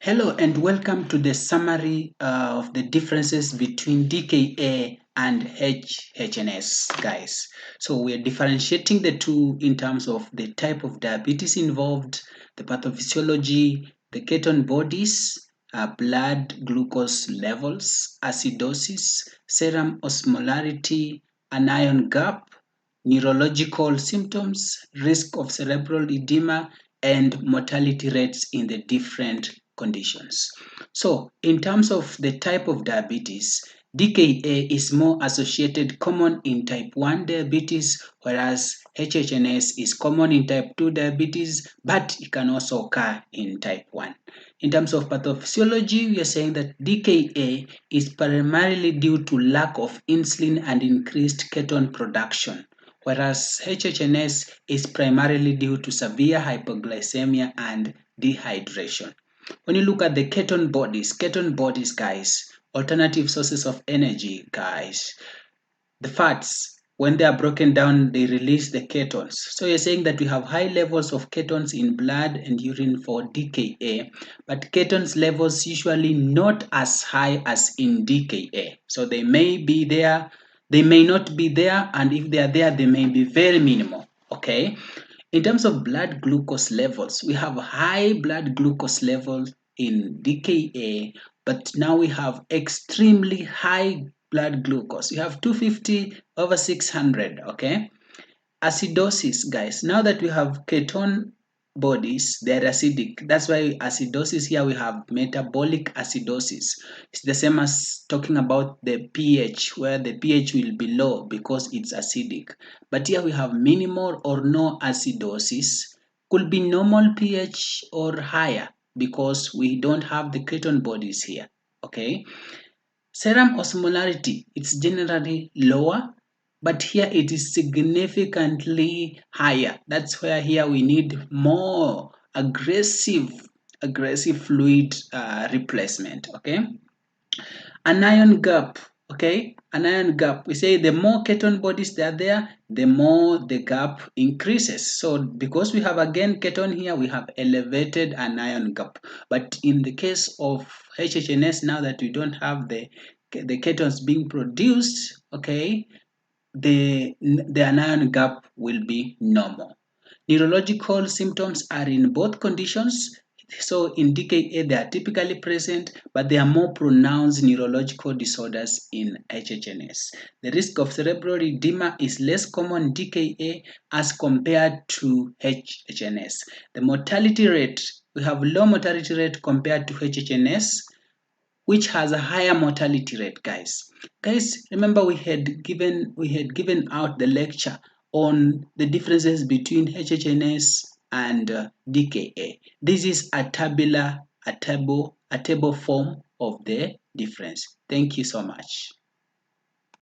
Hello and welcome to the summary of the differences between DKA and HHNS, guys. So we are differentiating the two in terms of the type of diabetes involved, the pathophysiology, the ketone bodies, blood glucose levels, acidosis, serum osmolarity, anion gap, neurological symptoms, risk of cerebral edema, and mortality rates in the different conditions. So, in terms of the type of diabetes, DKA is more associated common in type 1 diabetes, whereas HHNS is common in type 2 diabetes, but it can also occur in type 1. In terms of pathophysiology, we are saying that DKA is primarily due to lack of insulin and increased ketone production, whereas HHNS is primarily due to severe hyperglycemia and dehydration. When you look at the ketone bodies, guys, alternative sources of energy, guys, the fats, when they are broken down, they release the ketones. So you're saying that we have high levels of ketones in blood and urine for DKA, but ketones levels usually not as high as in DKA. So they may be there, they may not be there, and if they are there, they may be very minimal. Okay. In terms of blood glucose levels, we have high blood glucose levels in DKA, but now we have extremely high blood glucose. We have 250 over 600, okay? Acidosis, guys. Now that we have ketone bodies, they're acidic. That's why acidosis here we have metabolic acidosis. It's the same as talking about the pH, where the pH will be low because it's acidic. But here we have minimal or no acidosis. Could be normal pH or higher because we don't have the ketone bodies here. Okay. Serum osmolarity, it's generally lower, but here it is significantly higher. That's where here we need more aggressive fluid replacement. Okay. Anion gap. Okay. Anion gap. We say the more ketone bodies that are there, the more the gap increases. So because we have again ketone here, we have elevated anion gap. But in the case of HHNS, now that we don't have the ketones being produced, okay, the anion gap will be normal. Neurological symptoms are in both conditions. So in DKA, they are typically present, but there are more pronounced neurological disorders in HHNS. The risk of cerebral edema is less common in DKA as compared to HHNS. The mortality rate, we have low mortality rate compared to HHNS, which has a higher mortality rate, guys. Guys, remember we had given out the lecture on the differences between HHNS and DKA. This is a table form of the difference. Thank you so much.